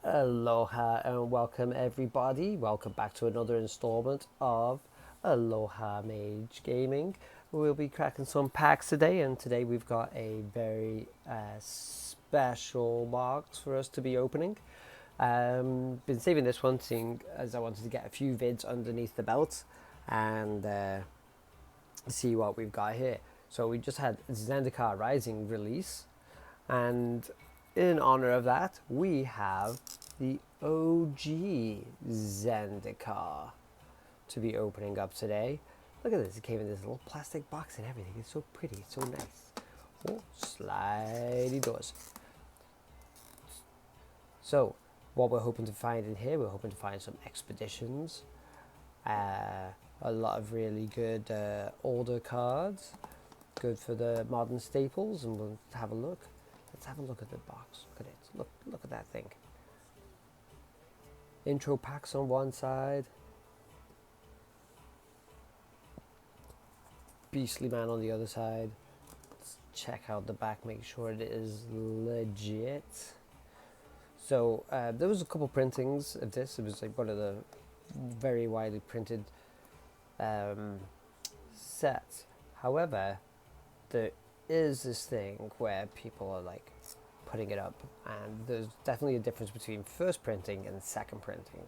Aloha and welcome everybody. Welcome back to another installment of Aloha Mage Gaming. We'll be cracking some packs today, and today we've got a very special box for us to be opening. Been saving this one seeing as I wanted to get a few vids underneath the belt and see what we've got here. So we just had Zendikar Rising release, and in honor of that, we have the OG Zendikar to be opening up today. Look at this, it came in this little plastic box and everything. It's so pretty, it's so nice. Oh, slidey doors. So, what we're hoping to find in here, we're hoping to find some expeditions, a lot of really good older cards, good for the modern staples, and we'll have a look. Let's have a look at the box. Look at it. Look at that thing. Intro packs on one side. Beastly Man on the other side. Let's check out the back, make sure it is legit. So there was a couple printings of this. It was like one of the very widely printed sets. However, there is this thing where people are like putting it up, and there's definitely a difference between first printing and second printing.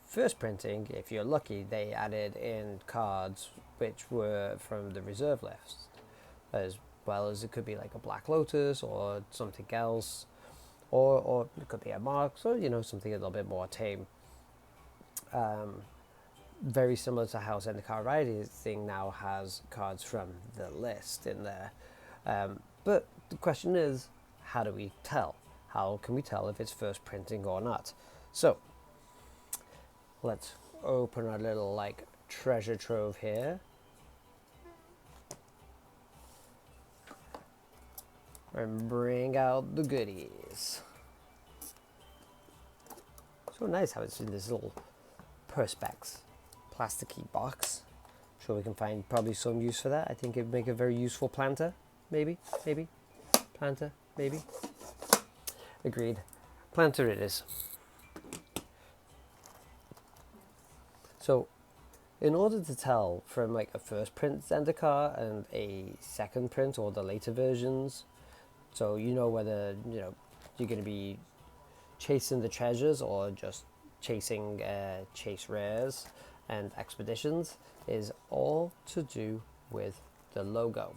First printing, if you're lucky, they added in cards which were from the reserve list, as well as it could be like a Black Lotus or something else, or it could be a Marks, or something a little bit more tame. Very similar to how Zendikar Rising now has cards from the list in there. But the question is, how do we tell? How can we tell if it's first printing or not? So, let's open our little treasure trove here. And bring out the goodies. So nice how it's in this little perspex plasticky box. I'm sure we can find probably some use for that. I think it'd make a very useful planter. Maybe. Planter, maybe. Agreed. Planter it is. So, in order to tell from a first print Zendikar and a second print or the later versions, so whether you're going to be chasing the treasures or just chasing chase rares and expeditions, is all to do with the logo.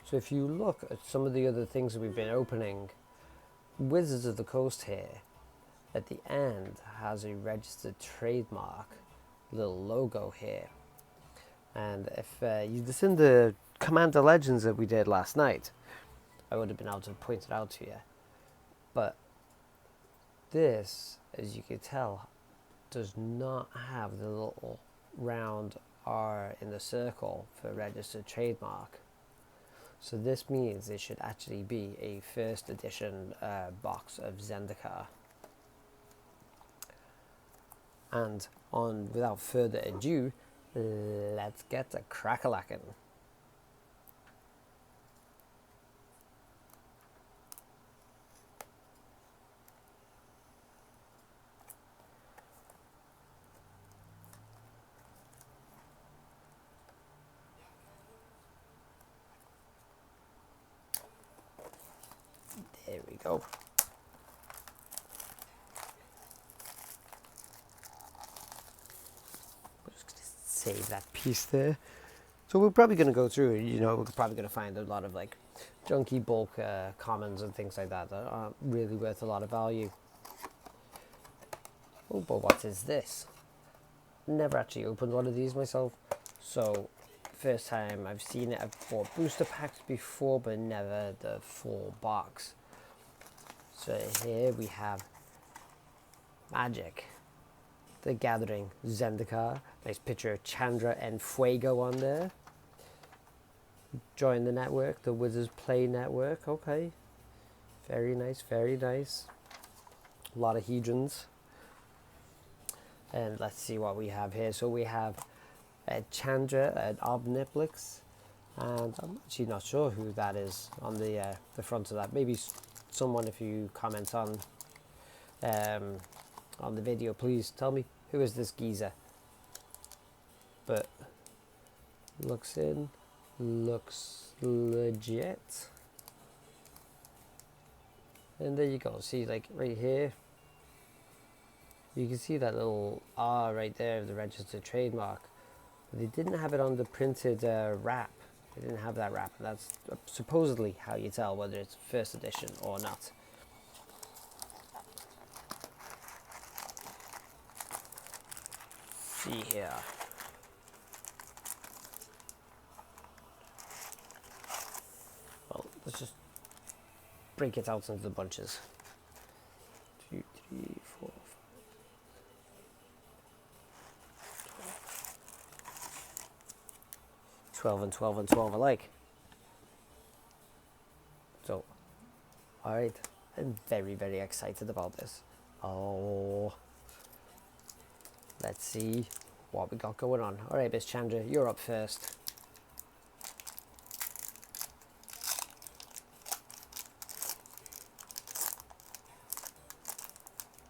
So if you look at some of the other things that we've been opening, Wizards of the Coast here at the end has a registered trademark little logo here. And if you listen to Commander Legends that we did last night, I would have been able to point it out to you. But this, as you can tell, does not have the little round R in the circle for registered trademark. So this means it should actually be a first edition box of Zendikar. And without further ado, let's get to crack-a-lackin'. There we go. We're just going to save that piece there. So we're probably going to go through, we're probably going to find a lot of junky bulk commons and things like that aren't really worth a lot of value. Oh, but what is this? Never actually opened one of these myself. So first time I've seen it. I've bought booster packs before, but never the full box. So here we have Magic the Gathering Zendikar. Nice picture of Chandra and Fuego on there. Join the network, the Wizards Play Network. Okay. Very nice, very nice. A lot of Hedrons. And let's see what we have here. So we have Chandra and Obniplix, and I'm actually not sure who that is on the front of that. Maybe someone, if you comment on the video, please tell me who is this geezer. But looks legit. And there you go. See, like right here, you can see that little R right there of the registered trademark. But they didn't have it on the printed wrap. They didn't have that wrap. That's supposedly how you tell whether it's first edition or not. See here. Well, let's just break it out into the bunches. 2, 3, 4, 5. 12 and 12 and 12 alike. So, alright, I'm very, very excited about this. Oh, let's see what we got going on. Alright, Miss Chandra, you're up first.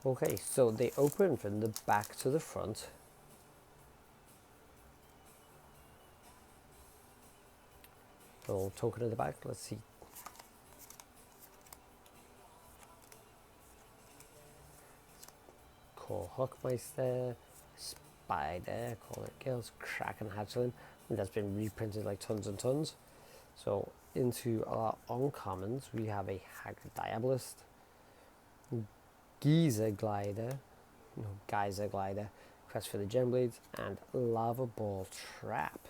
Okay, so they open from the back to the front. Little token at the back, let's see. Call Hockmeister, Spider, call it Girls, Kraken Hatchling. And that's been reprinted like tons and tons. So into our uncommons, we have a Haggard Diabolist, Geyser Glider, Quest for the Gemblades, and Lava Ball Trap.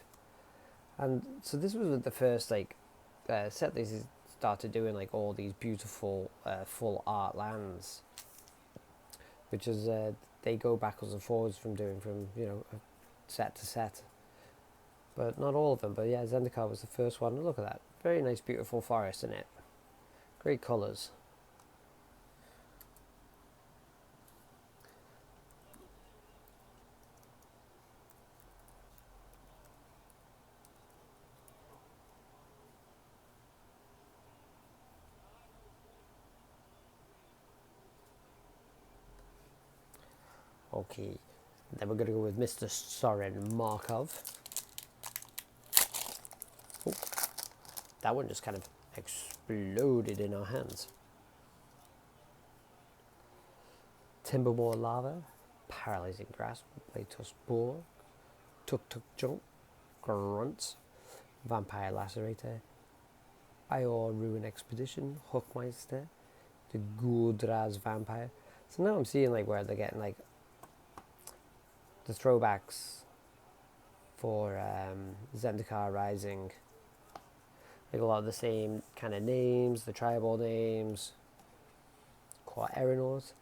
And so this was the first like set they started doing like all these beautiful full art lands, which is they go backwards and forwards from doing from set to set, but not all of them. But yeah, Zendikar was the first one. Look at that, very nice, beautiful forest in it, great colours. Okay, then we're going to go with Mr. Soren Markov. Oh, that one just kind of exploded in our hands. Timbermore Lava, Paralyzing Grasp, Playtusk Boar, Tuk Tuk Jump, Grunt, Vampire Lacerator, Ior Ruin Expedition, Hookmeister, the Guldraz Vampire. So now I'm seeing like where they're getting like the throwbacks for Zendikar Rising, like a lot of the same kind of names, the tribal names. Quar Erenors,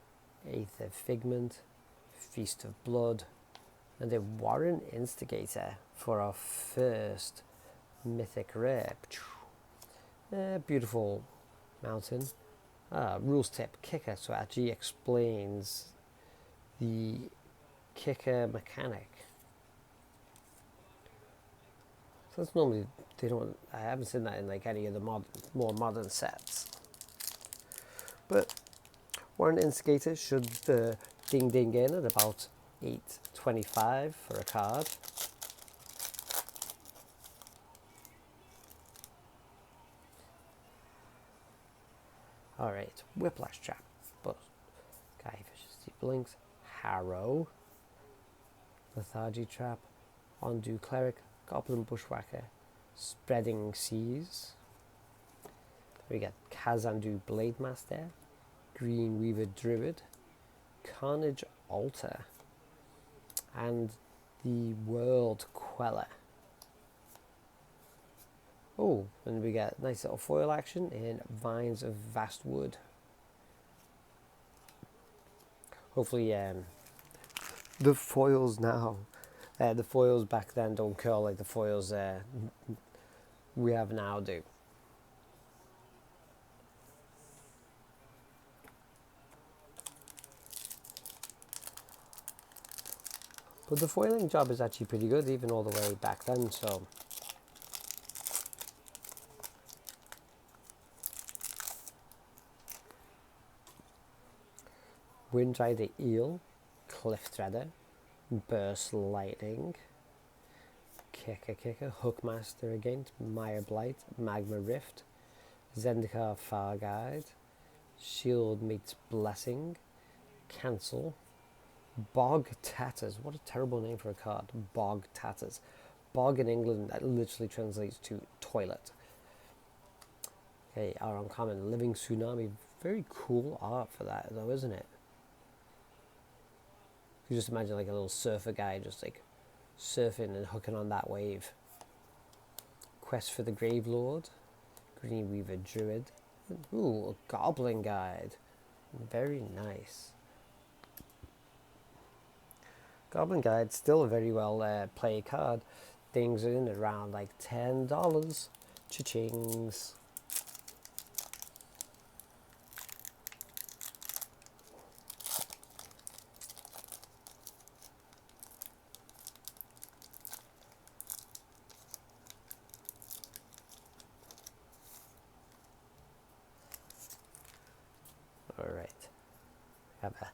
Aether Figment, Feast of Blood, and a Warren Instigator for our first mythic rare. Beautiful mountain. Rules tip, Kicker, so it actually explains the kicker mechanic. So that's normally, I haven't seen that in like any of the more modern sets. But Warren Instigator should ding ding in at about 8.25 for a card. Alright, Whiplash Trap, but Guy Efficiency Blinks, Harrow, Lethargy Trap, Undo Cleric, Goblin Bushwhacker, Spreading Seas. We get Kazandu Blade Master, Green Weaver Druid, Carnage Altar, and the World Queller. Oh, and we get nice little foil action in Vines of Vast Wood. Hopefully the foils now, the foils back then don't curl like the foils we have now do. But the foiling job is actually pretty good, even all the way back then, so. Windrider Eel, Cliff Threader, Burst Lightning, Kicker, Hookmaster again, Mire Blight, Magma Rift, Zendikar Far Guide, Shield meets Blessing, Cancel, Bog Tatters. What a terrible name for a card. Bog Tatters. Bog in England, that literally translates to toilet. Okay, our uncommon Living Tsunami. Very cool art for that though, isn't it? You just imagine like a little surfer guy just like surfing and hooking on that wave. Quest for the Grave Lord, Green Weaver Druid. Ooh, a Goblin Guide. Very nice. Goblin Guide, still a very well played card. Things are in around like $10. Cha-chings. Alright. We have a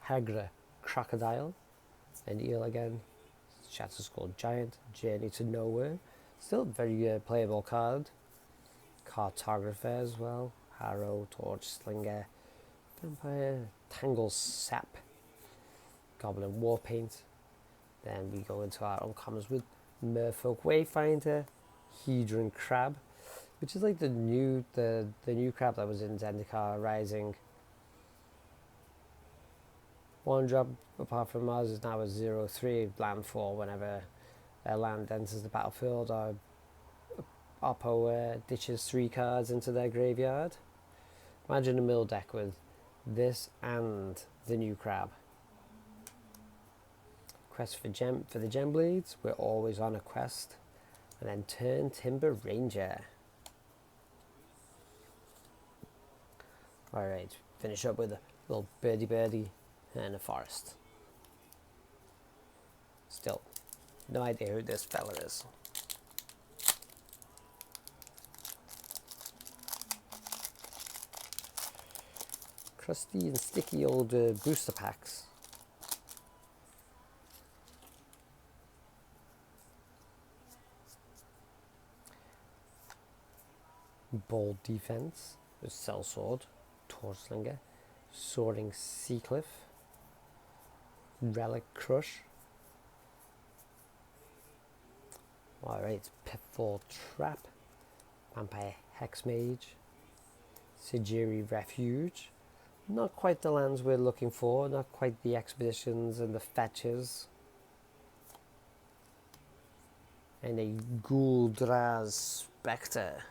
Hagra Crocodile. An eel again. Shatterskull Giant. Journey to Nowhere. Still very playable card. Cartographer as well. Harrow, Torch Slinger. Vampire. Tangle Sap. Goblin Warpaint. Then we go into our uncommons with Merfolk Wayfinder. Hedron Crab. Which is like the new crab that was in Zendikar Rising. One drop apart from Mars is now a 0/3 landfall whenever a land enters the battlefield or Oppo ditches 3 cards into their graveyard. Imagine a mill deck with this and the new crab. Quest for the Gem Blades. We're always on a quest. And then Turn Timber Ranger. Alright, finish up with a little birdie and a forest. Still, no idea who this fella is. Crusty and sticky old booster packs. Bold Defense, Sellsword, Torchslinger, Soaring Seacliff, Relic Crush. Alright, Pitfall Trap, Vampire Hexmage, Sigiri Refuge. Not quite the lands we're looking for, not quite the expeditions and the fetches. And a Gul'Draz Spectre.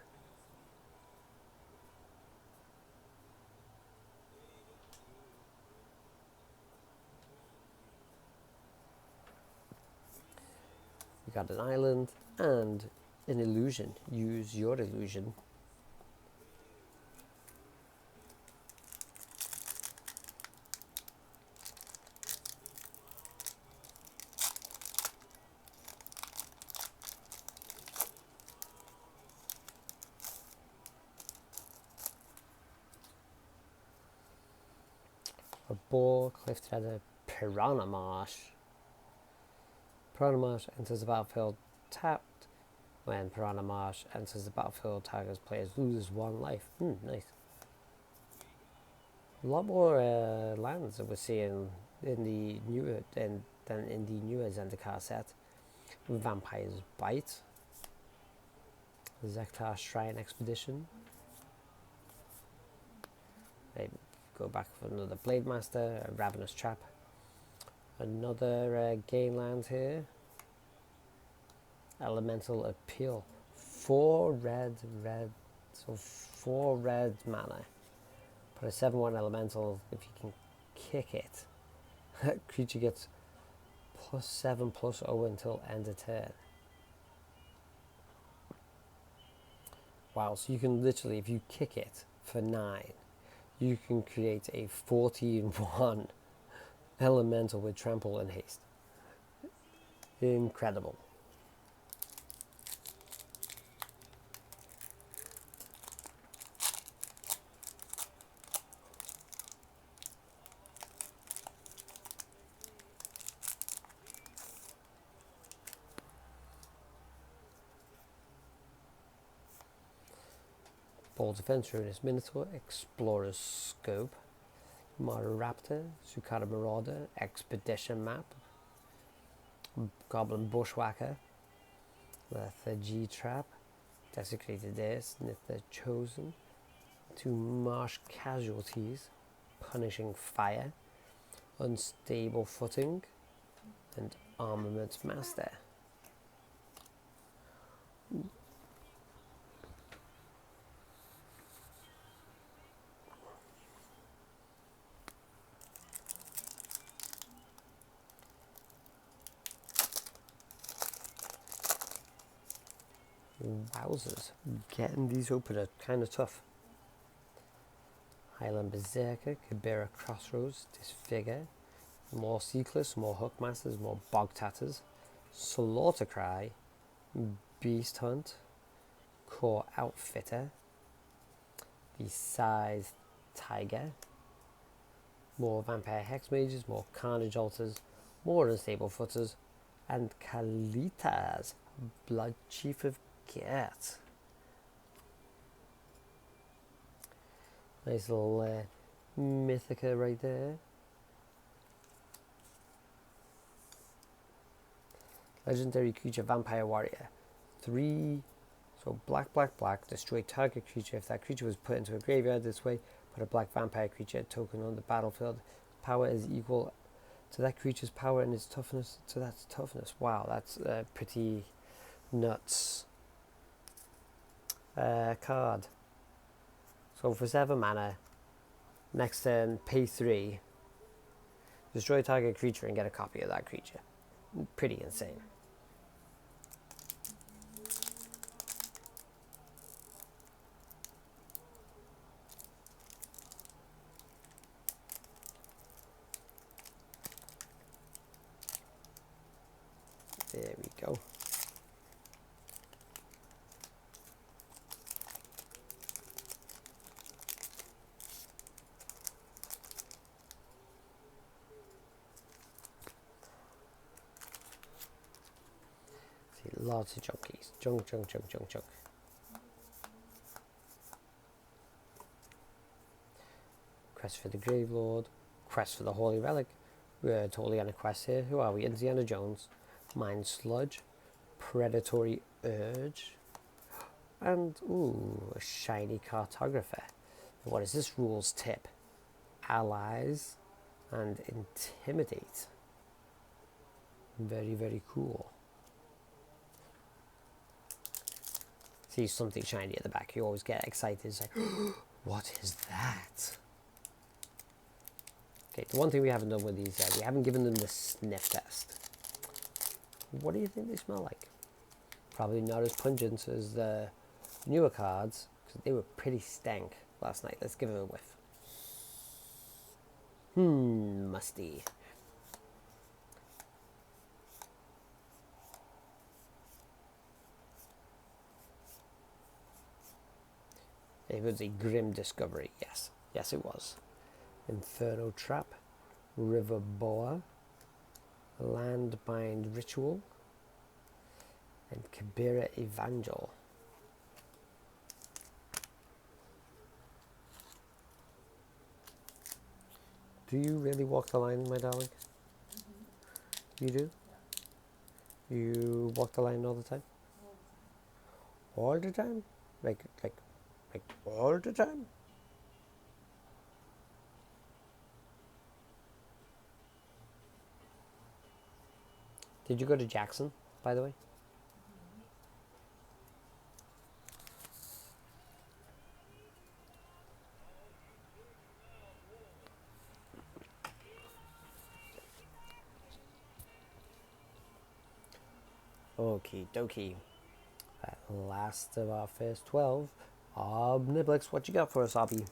We got an island and an illusion. Use your illusion. A boar, Cliff Threader, Piranha Marsh. Piranha Marsh enters the battlefield tapped. When Piranha Marsh enters the battlefield, target's players loses 1 life. Nice. A lot more lands that we're seeing in the newer than in the newer Zendikar set. Vampire's Bite, Zektar Shrine Expedition. They go back for another Blade Master, a Ravenous Trap. Another gain land here. Elemental Appeal. 4 red, so 4 red mana. Put a 7/1 elemental. If you can kick it, that creature gets +7/+0 until end of turn. Wow, so you can literally, if you kick it for 9, you can create a 14/1 elemental with trample and haste. Incredible. Full Defense, Ruinous Minotaur, Explorer's Scope, Maraptor, Sukata Marauder, Expedition Map, Goblin Bushwhacker, Lethargy Trap, Desecrated Ace, Nither Chosen, 2 Marsh Casualties, Punishing Fire, Unstable Footing, and Armament Master. Wowzers, getting these open are kind of tough. Highland Berserker, Kibera Crossroads, Disfigure, more Seekless, more Hookmasters, more Bog Tatters, Slaughter Cry, Beast Hunt, Core Outfitter, the Scythe Tiger, more Vampire Hex Mages, more Carnage Altars, more Unstable Footers, and Kalitas, Blood Chief of Gert. Nice little Mythica right there. Legendary creature, Vampire Warrior. 3, so black, black, black, destroy target creature. If that creature was put into a graveyard this way, put a black vampire creature token on the battlefield. Power is equal to that creature's power and its toughness to that toughness. Wow, that's pretty nuts card. So for 7 mana, next turn, pay 3, destroy target creature and get a copy of that creature. Pretty insane. There we go. See, lots of junkies. Junk, junk, junk, junk, junk. Quest for the Gravelord. Quest for the Holy Relic. We're totally on a quest here. Who are we? Indiana Jones. Mind Sludge. Predatory Urge. And, ooh, a shiny Cartographer. What is this rules tip? Allies and Intimidate. Very, very cool. See something shiny at the back, you always get excited. It's like, what is that? Okay, the one thing we haven't done with these, we haven't given them the sniff test. What do you think they smell like? Probably not as pungent as the newer cards, because they were pretty stank last night. Let's give them a whiff. Musty. It was a grim discovery, yes. Yes, it was. Inferno Trap, River Boa, Landbind Ritual, and Kibera Evangel. Do you really walk the line, my darling? Mm-hmm. You do? Yeah. You walk the line all the time? All the time? Like all the time? Did you go to Jackson, by the way? Okie dokie. At last of our first 12. Niblix, what you got for us, Obby?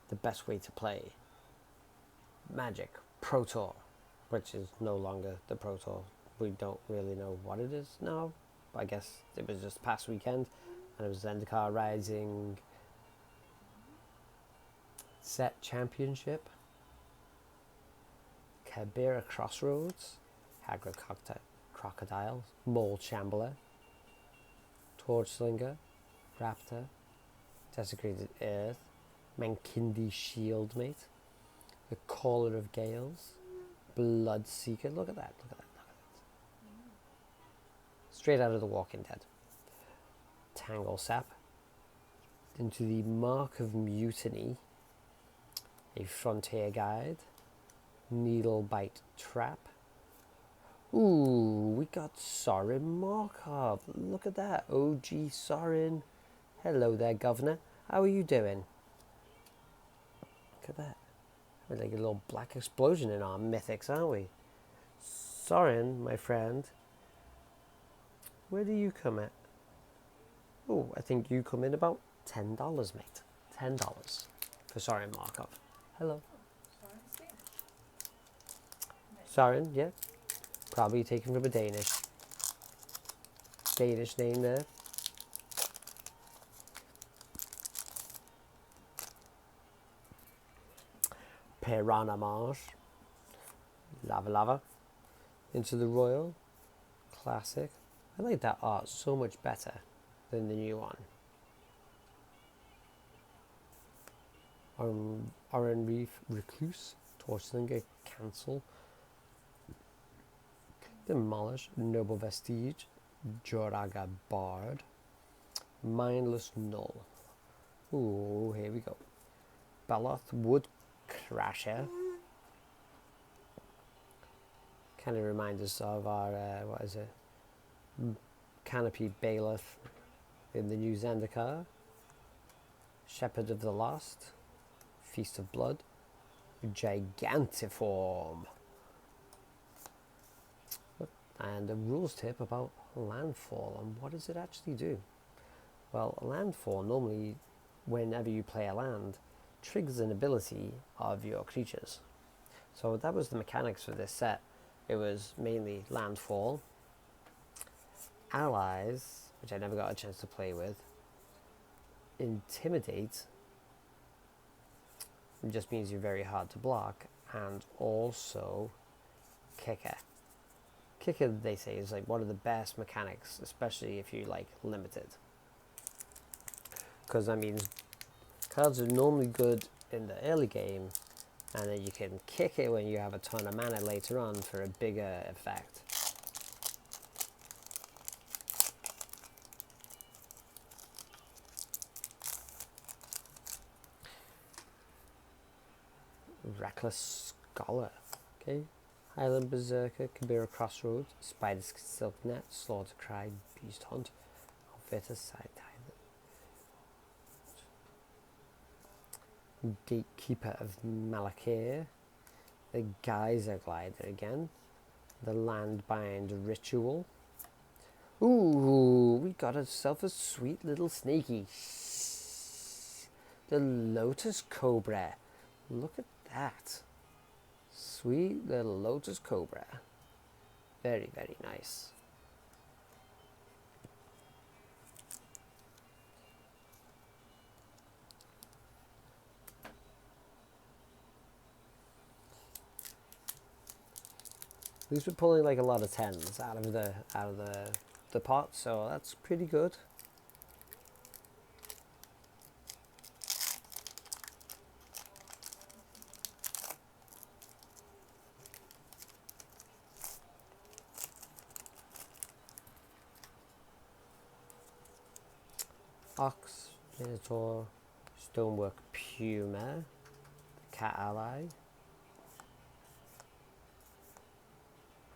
The best way to play Magic Pro Tour, which is no longer the Pro Tour. We don't really know what it is now. I guess it was just past weekend, and it was Zendikar Rising Set Championship, Kibera Crossroads, Hagra crocodile, mole shambler, torch slinger, raptor, desecrated earth, Mankindi shield mate, the caller of gales, blood seeker. Look at that, look at that, look at that. Straight out of The Walking Dead. Tangle sap, into the Mark of Mutiny, a frontier guide, needle bite trap. Ooh, we got Sorin Markov. Look at that, OG Sorin. Hello there, Governor. How are you doing? Look at that. We're like a little black explosion in our mythics, aren't we? Sorin, my friend. Where do you come at? Oh, I think you come in about $10, mate. $10 for Sorin Markov. Hello. Sorin, yeah. Probably taken from a Danish name there. Piranha Marsh. Lava Lava. Into the Royal. Classic. I like that art so much better than the new one. Oran Reef Recluse. Torchlinger Cancel. Demolish, Noble Vestige, Joraga Bard, Mindless Null. Ooh, here we go. Baloth Wood Crasher. Kind of reminds us of our, what is it? Canopy Bailiff in the new Zendikar. Shepherd of the Lost, Feast of Blood, Gigantiform. And a rules tip about landfall and what does it actually do? Well, landfall normally, whenever you play a land, triggers an ability of your creatures. So that was the mechanics for this set. It was mainly landfall, allies, which I never got a chance to play with, intimidate, it just means you're very hard to block, and also kicker. Kicker, they say, is like one of the best mechanics, especially if you like limited. Because that means cards are normally good in the early game, and then you can kick it when you have a ton of mana later on for a bigger effect. Reckless Scholar, okay. Highland Berserker, Kabira Crossroads, Spider's Silk Net, Slaughter Cry, Beast Hunt, Outfitter, Side Tide, Gatekeeper of Malakir, the Geyser Glider again, the Landbind Ritual. Ooh, we got ourselves a sweet little sneaky. The Lotus Cobra. Look at that. Sweet little Lotus Cobra. Very, very nice. At least we're pulling like a lot of 10s out of the pot, so that's pretty good. Ox, Minotaur, Stonework Puma, the Cat Ally,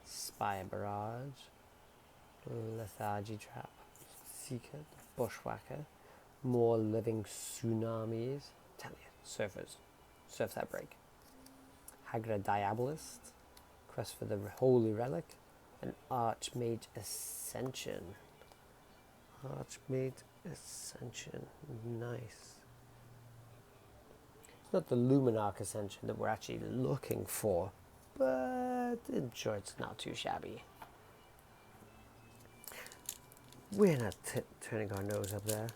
Spire Barrage, Lethargy Trap, Seeker, Bushwhacker, more Living Tsunamis, tell you, Surfers, Surf That Break, Hagra Diabolist, Quest for the Holy Relic, and Archmage Ascension. Archmage Ascension, nice. It's not the Luminarch Ascension that we're actually looking for, but I'm sure it's not too shabby. We're not turning our nose up there.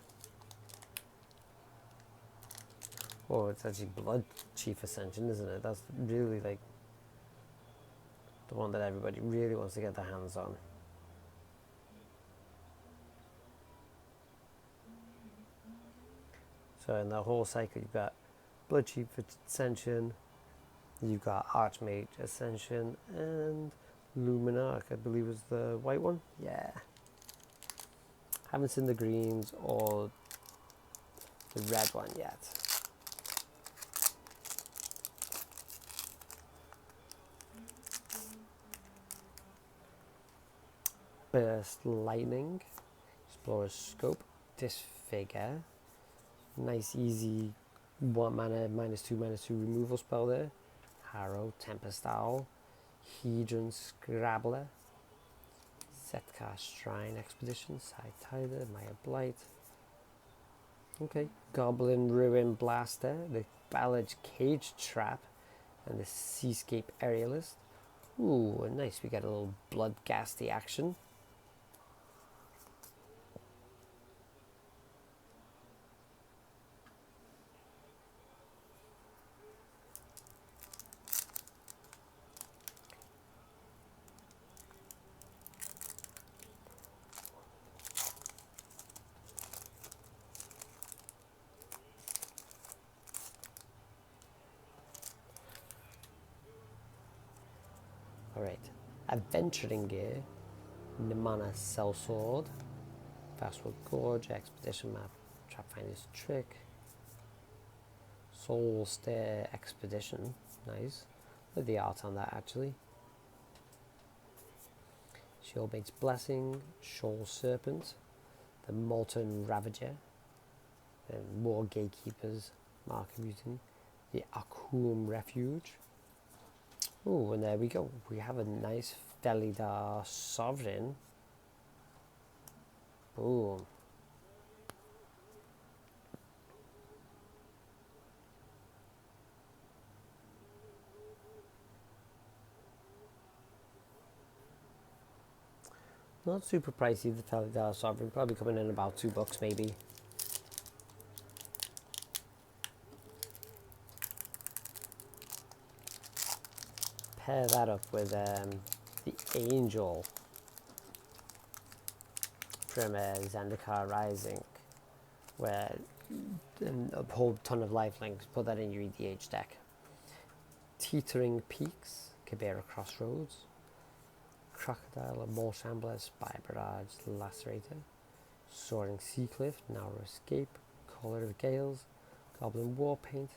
Oh, it's actually Blood Chief Ascension, isn't it? That's really like the one that everybody really wants to get their hands on. So in the whole cycle, you've got Bloodchief Ascension, you've got Archmage Ascension, and Luminarch, I believe was the white one. Yeah. Haven't seen the greens or the red one yet. Burst Lightning, Explorer's Scope, Disfigure. Nice, easy 1 mana, -2/-2 removal spell there. Harrow, Tempest Owl, Hedron Scrabbler, Setkar Shrine Expedition, Side Tider, Maya Blight. Okay, Goblin Ruin Blaster, the Ballage Cage Trap, and the Seascape Aerialist. Ooh, nice, we got a little Bloodghasty action. Alright, Adventuring Gear, Nimana Sellsword, Fastwood Gorge, Expedition Map, Trapfinder's Trick, Soul Stair Expedition, nice. Look at the art on that actually. Shieldmate's Blessing, Shoal Serpent, the Molten Ravager, and War Gatekeepers, Mark of Mutiny, the Akum Refuge. Oh, and there we go. We have a nice Felidar Sovereign. Boom. Not super pricey, the Felidar Sovereign. Probably coming in about $2 maybe. Pair that up with the Angel from Zendikar Rising, where a whole ton of lifelinks. Put that in your EDH deck. Teetering Peaks, Kibera Crossroads, Crocodile, Mole Shambler, Spy Barrage, Lacerator, Soaring Sea Cliff, Narrow Escape, Caller of Gales, Goblin Warpaint,